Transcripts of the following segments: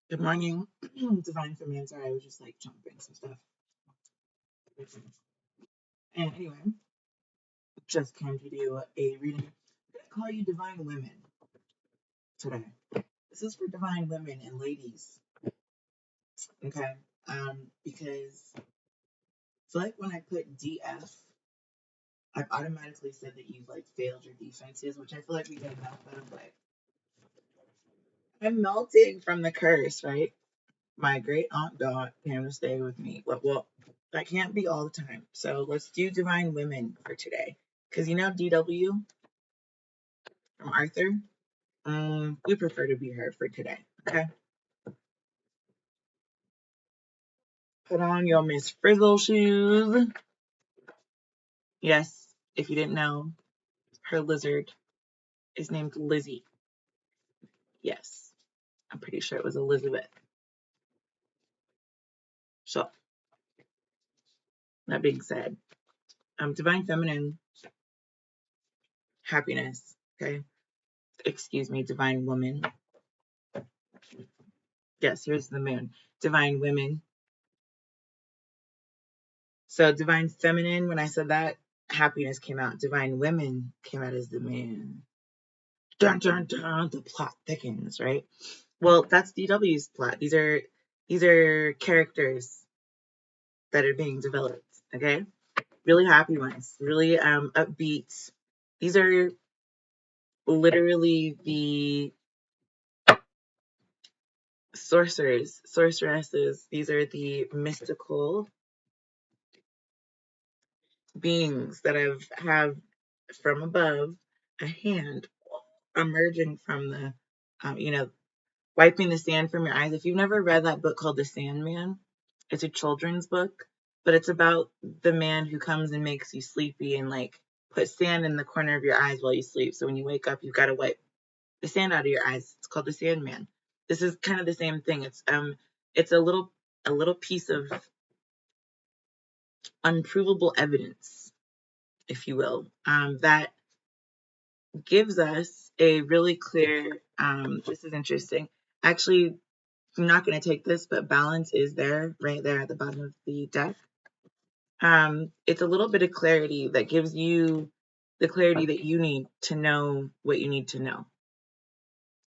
Good morning, Divine Feminine. Sorry, I was just like jumping some stuff. And anyway, just came to do a reading. I'm going to call you Divine Women today. This is for Divine Women and ladies, okay? Because it's like when I put DF, I've automatically said that you've like failed your defenses, which I feel like we did enough, but I'm melting from the curse, right? My great aunt Dot came to stay with me. Well, that can't be all the time. So let's do Divine Women for today. Because you know DW from Arthur? We prefer to be her for today. Okay? Put on your Miss Frizzle shoes. Yes, if you didn't know, her lizard is named Lizzie. Yes, I'm pretty sure it was Elizabeth. So, that being said, Divine Feminine, happiness. Okay? Excuse me, Divine Woman. Yes, here's the moon. Divine Women. So Divine Feminine, when I said that, happiness came out. Divine Women came out as the moon. Dun dun dun, the plot thickens, right? Well, that's DW's plot. These are characters that are being developed, okay? Really happy ones, really upbeat. These are literally the sorceresses. These are the mystical beings that have from above a hand emerging from the, you know, wiping the sand from your eyes. If you've never read that book called The Sandman, it's a children's book, but it's about the man who comes and makes you sleepy and like puts sand in the corner of your eyes while you sleep. So when you wake up, you've got to wipe the sand out of your eyes. It's called The Sandman. This is kind of the same thing. It's a little piece of unprovable evidence, if you will, that gives us a really clear, this is interesting. Actually, I'm not going to take this, but balance is there, right there at the bottom of the deck. It's a little bit of clarity that gives you the clarity that you need to know what you need to know.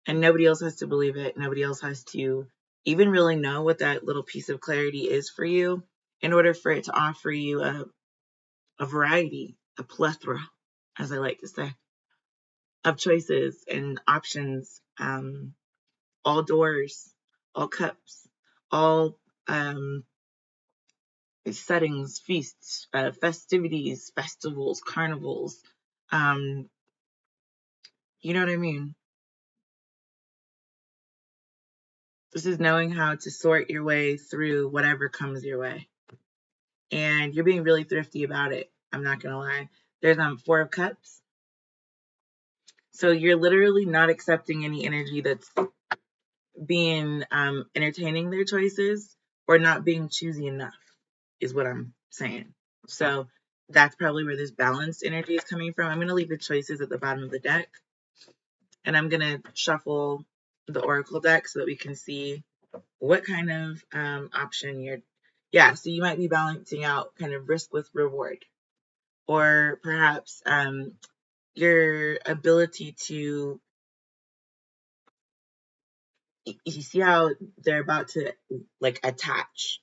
And nobody else has to believe it. Nobody else has to even really know what that little piece of clarity is for you in order for it to offer you a variety, a plethora, as I like to say, of choices and options, all doors, all cups, all settings, feasts, festivities, festivals, carnivals. Um, you know what I mean? This is knowing how to sort your way through whatever comes your way. And you're being really thrifty about it. I'm not gonna lie. There's Four of Cups. So you're literally not accepting any energy that's being entertaining their choices or not being choosy enough is what I'm saying. So that's probably where this balanced energy is coming from. I'm going to leave the choices at the bottom of the deck, and I'm going to shuffle the oracle deck so that we can see what kind of option yeah, so you might be balancing out kind of risk with reward, or perhaps your ability to, you see how they're about to like attach.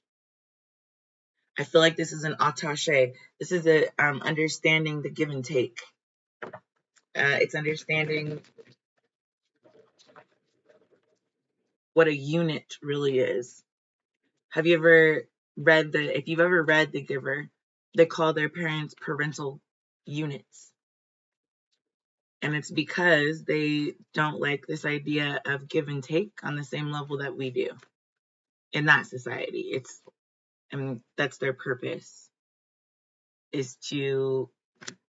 I feel like this is an attaché. This is a understanding the give and take. It's understanding what a unit really is. Have you ever if you've ever read The Giver, they call their parents parental units. And it's because they don't like this idea of give and take on the same level that we do in that society. That's their purpose, is to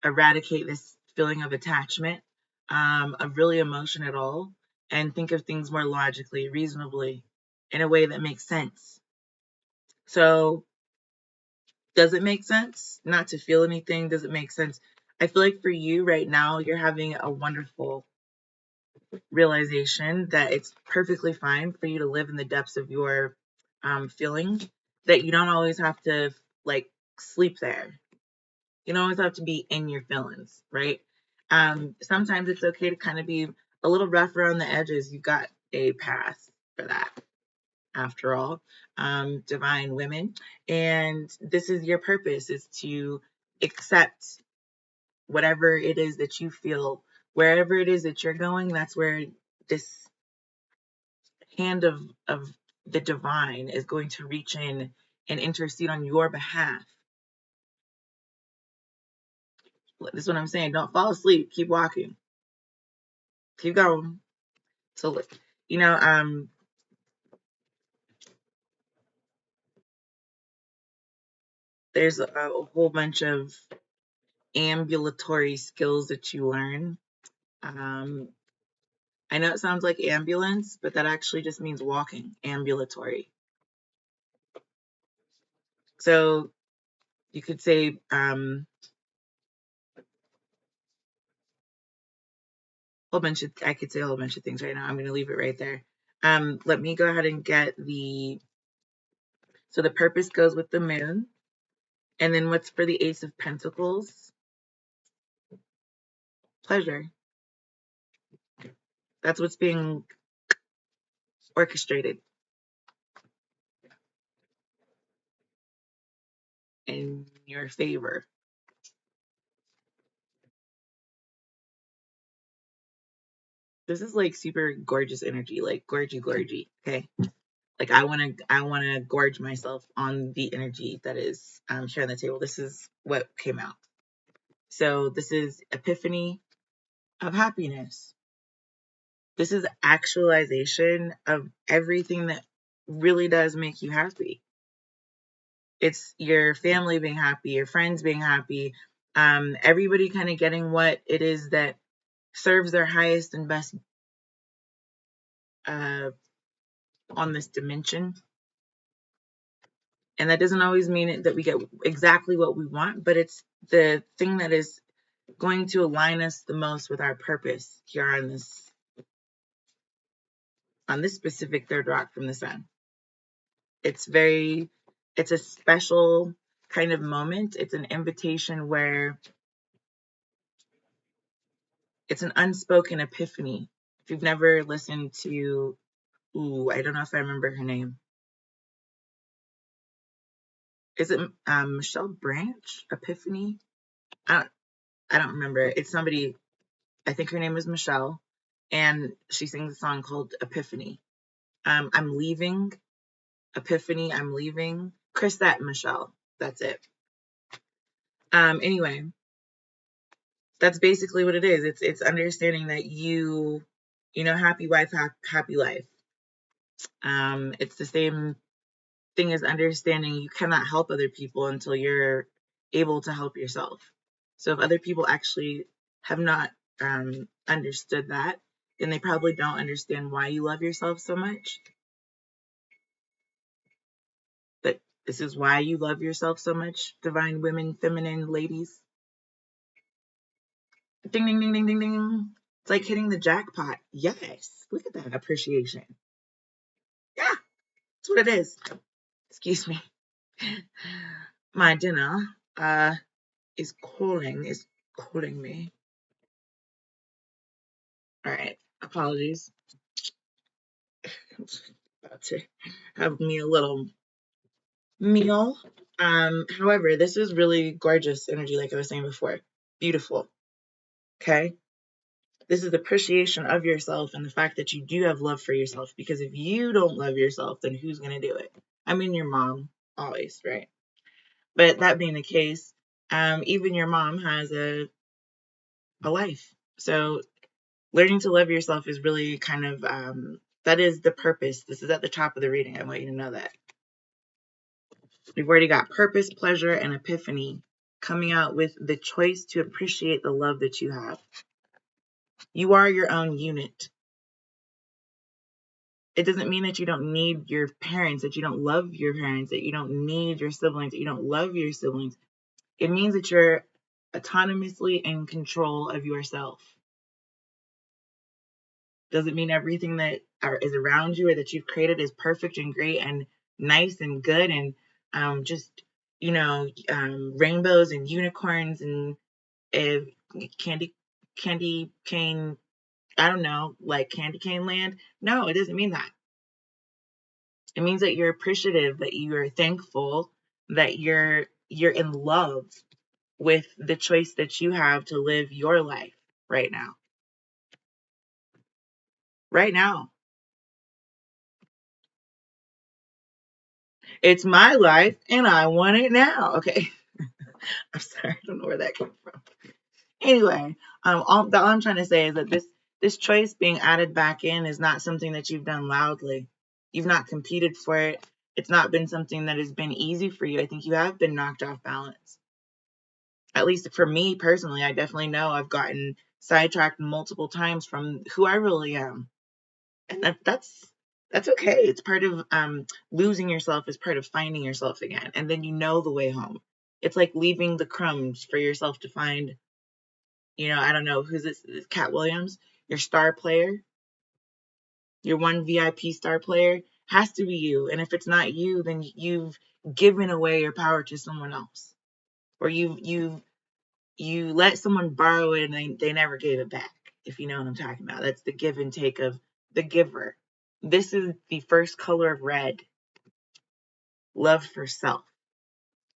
eradicate this feeling of attachment, of really emotion at all, and think of things more logically, reasonably, in a way that makes sense. So, does it make sense not to feel anything? Does it make sense? I feel like for you right now, you're having a wonderful realization that it's perfectly fine for you to live in the depths of your feelings, that you don't always have to like sleep there. You don't always have to be in your feelings, right? Sometimes it's okay to kind of be a little rough around the edges. You've got a path for that, after all, divine women. And this is your purpose, is to accept whatever it is that you feel, wherever it is that you're going. That's where this hand of the divine is going to reach in and intercede on your behalf. This is what I'm saying. Don't fall asleep. Keep walking. Keep going. So, you know, there's a whole bunch of ambulatory skills that you learn. I know it sounds like ambulance, but that actually just means walking, ambulatory. So you could say, I could say a whole bunch of things right now. I'm going to leave it right there. Let me go ahead and get so the purpose goes with the moon. And then what's for the Ace of Pentacles? Pleasure. That's what's being orchestrated in your favor. This is like super gorgeous energy, like gorgy, okay? Like I wanna gorge myself on the energy that is here on the table. This is what came out. So this is epiphany of happiness. This is actualization of everything that really does make you happy. It's your family being happy, your friends being happy, everybody kind of getting what it is that serves their highest and best on this dimension. And that doesn't always mean that we get exactly what we want, but it's the thing that is going to align us the most with our purpose here on this specific third rock from the sun. It's a special kind of moment. It's an invitation where it's an unspoken epiphany. If you've never listened to, I don't know if I remember her name. Is it Michelle Branch? Epiphany? I don't remember. It's somebody. I think her name is Michelle, and she sings a song called Epiphany. I'm leaving. Epiphany. I'm leaving. Chrisette Michelle. That's it. Anyway, that's basically what it is. It's understanding that happy wife, happy life. It's the same thing as understanding you cannot help other people until you're able to help yourself. So if other people actually have not understood that, then they probably don't understand why you love yourself so much. But this is why you love yourself so much, divine women, feminine ladies. Ding, ding, ding, ding, ding, ding. It's like hitting the jackpot. Yes. Look at that appreciation. Yeah, that's what it is. Excuse me. My dinner is calling me. All right. Apologies. About to have me a little meal. However, this is really gorgeous energy, like I was saying before. Beautiful. Okay. This is appreciation of yourself and the fact that you do have love for yourself. Because if you don't love yourself, then who's going to do it? I mean, your mom, always, right? But that being the case, even your mom has a life. So learning to love yourself is really kind of, that is the purpose. This is at the top of the reading. I want you to know that. We've already got purpose, pleasure, and epiphany coming out with the choice to appreciate the love that you have. You are your own unit. It doesn't mean that you don't need your parents, that you don't love your parents, that you don't need your siblings, that you don't love your siblings. It means that you're autonomously in control of yourself. Doesn't mean everything that is around you or that you've created is perfect and great and nice and good and just, rainbows and unicorns and uh, candy, candy cane, I don't know, like candy cane land. No, it doesn't mean that. It means that you're appreciative, that you're thankful, that you're in love with the choice that you have to live your life right now. Right now. It's my life and I want it now. Okay. I'm sorry, I don't know where that came from. Anyway, all I'm trying to say is that this choice being added back in is not something that you've done loudly. You've not competed for it. It's not been something that has been easy for you. I think you have been knocked off balance. At least for me personally, I definitely know I've gotten sidetracked multiple times from who I really am. And that's okay. It's part of losing yourself is part of finding yourself again. And then you know the way home. It's like leaving the crumbs for yourself to find. I don't know who's this. Cat Williams, your star player, your one VIP star player has to be you. And if it's not you, then you've given away your power to someone else, or you let someone borrow it and they never gave it back. If you know what I'm talking about, that's the give and take of the giver. This is the first color of red. Love for self.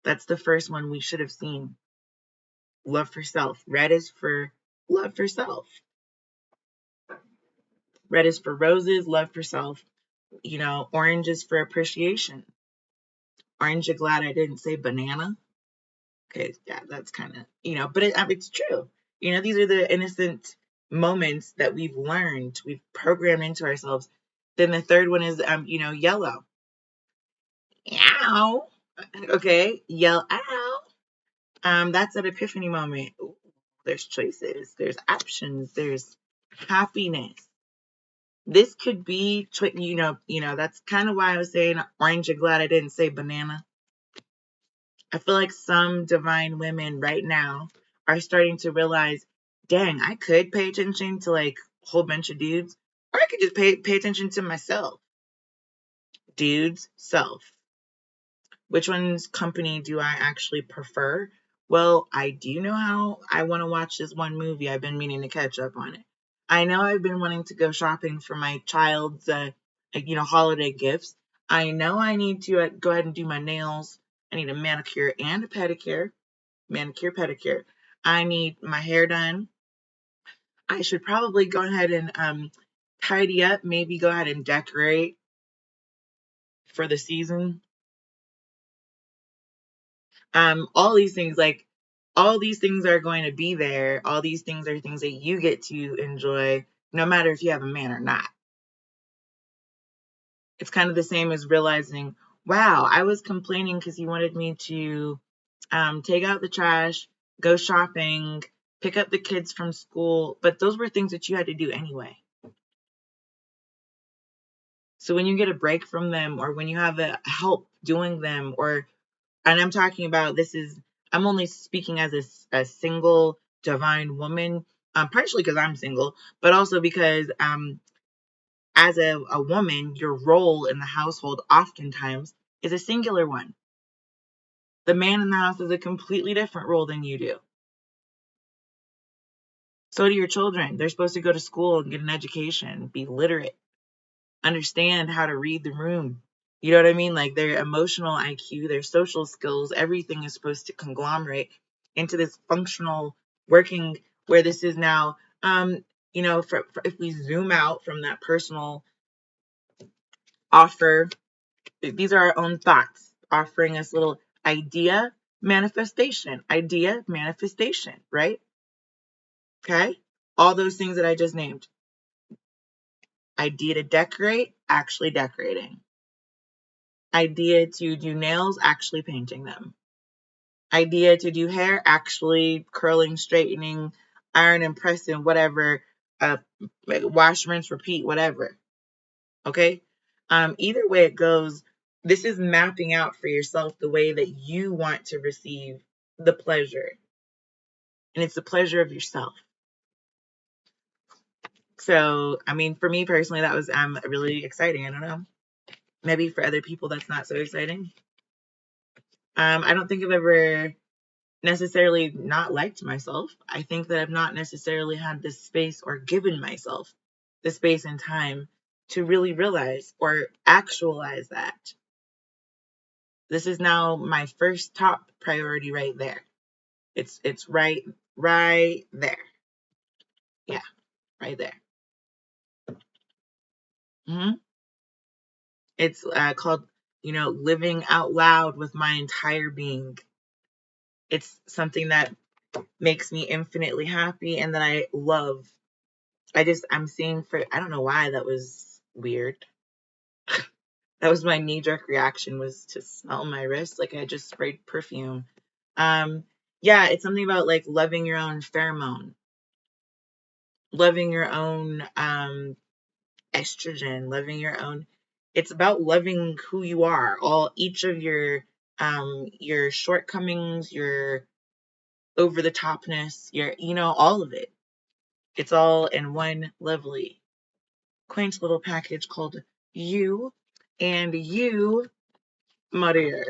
That's the first one we should have seen. Love for self. Red is for love for self. Red is for roses, love for self. Orange is for appreciation. Aren't you glad I didn't say banana? Okay, yeah, that's kind of, but it's true. These are the innocent moments that we've learned, we've programmed into ourselves. Then the third one is, yellow. Ow. Okay, yell ow. That's an epiphany moment. Ooh, there's choices, there's options, there's happiness. This could be, that's kind of why I was saying, aren't you glad I didn't say banana? I feel like some divine women right now are starting to realize, dang, I could pay attention to like a whole bunch of dudes, or I could just pay attention to myself. Dudes, self. Which one's company do I actually prefer? Well, I do know how I want to watch this one movie. I've been meaning to catch up on it. I know I've been wanting to go shopping for my child's, holiday gifts. I know I need to go ahead and do my nails. I need a manicure and a pedicure. Manicure, pedicure. I need my hair done. I should probably go ahead and tidy up, maybe go ahead and decorate for the season. All these things are going to be there. All these things are things that you get to enjoy, no matter if you have a man or not. It's kind of the same as realizing, wow, I was complaining because he wanted me to take out the trash, go shopping, pick up the kids from school, but those were things that you had to do anyway. So when you get a break from them, or when you have a help doing them, and I'm talking about I'm only speaking as a single divine woman, partially because I'm single, but also because as a woman, your role in the household oftentimes is a singular one. The man in the house is a completely different role than you do. So do your children. They're supposed to go to school and get an education, be literate, understand how to read the room. You know what I mean? Like their emotional IQ, their social skills, everything is supposed to conglomerate into this functional working where this is now, if we zoom out from that personal offer, these are our own thoughts offering us little idea manifestation, right? Okay. All those things that I just named. Idea to decorate, actually decorating. Idea to do nails, actually painting them. Idea to do hair, actually curling, straightening, iron and pressing, whatever, wash, rinse, repeat, whatever. Okay? Either way it goes, this is mapping out for yourself the way that you want to receive the pleasure. And it's the pleasure of yourself. So, I mean, for me personally, that was really exciting. I don't know. Maybe for other people, that's not so exciting. I don't think I've ever necessarily not liked myself. I think that I've not necessarily had the space or given myself the space and time to really realize or actualize that. This is now my first top priority right there. It's right there. Yeah, right there. Hmm. It's called, living out loud with my entire being. It's something that makes me infinitely happy and that I love. I'm seeing I don't know why that was weird. That was my knee-jerk reaction, was to smell my wrist like I just sprayed perfume. Yeah, it's something about like loving your own pheromone, loving your own estrogen, loving your own. It's about loving who you are, each of your shortcomings, your over the topness, all of it. It's all in one lovely, quaint little package called you, and you, Maria,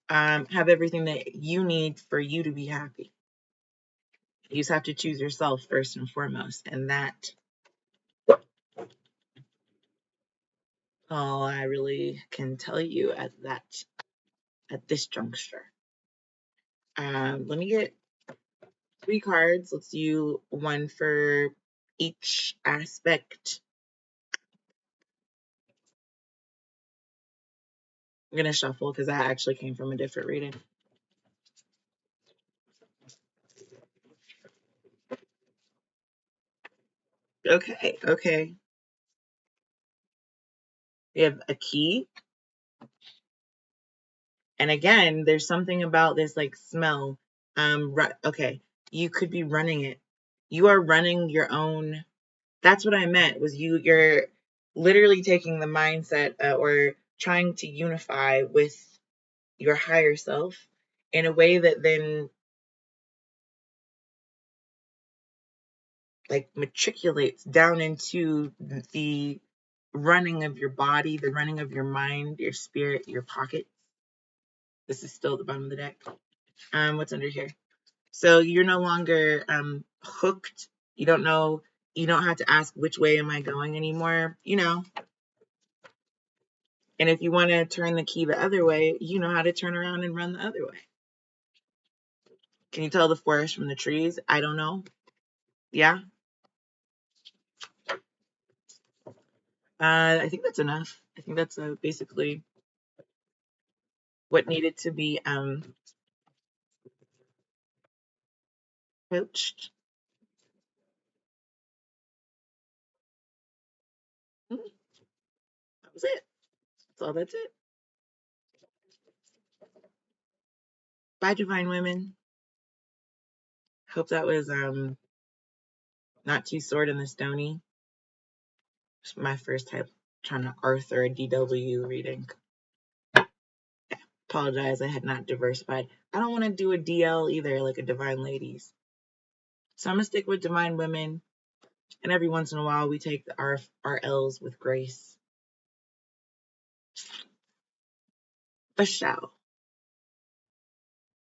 have everything that you need for you to be happy. You just have to choose yourself first and foremost, and that all I really can tell you at this juncture. Let me get 3 cards. Let's do one for each aspect. I'm gonna shuffle because that actually came from a different reading. Okay. We have a key. And again, there's something about this like smell. Okay, you could be running it. You are running your own. That's what I meant. Was you're literally taking the mindset or trying to unify with your higher self in a way that then like matriculates down into the running of your body, the running of your mind, your spirit, your pockets. This is still the bottom of the deck. What's under here? So you're no longer hooked. You don't know. You don't have to ask which way am I going anymore. And if you want to turn the key the other way, you know how to turn around and run the other way. Can you tell the forest from the trees? I don't know. Yeah. I think that's enough. I think that's basically what needed to be coached. That was it. That's it. Bye, divine women. Hope that was not too sword in the stony. It's my first time trying to Arthur a DW reading. Apologize, I had not diversified. I don't want to do a DL either, like a divine ladies. So I'm gonna stick with divine women, and every once in a while we take our L's with grace. For sure.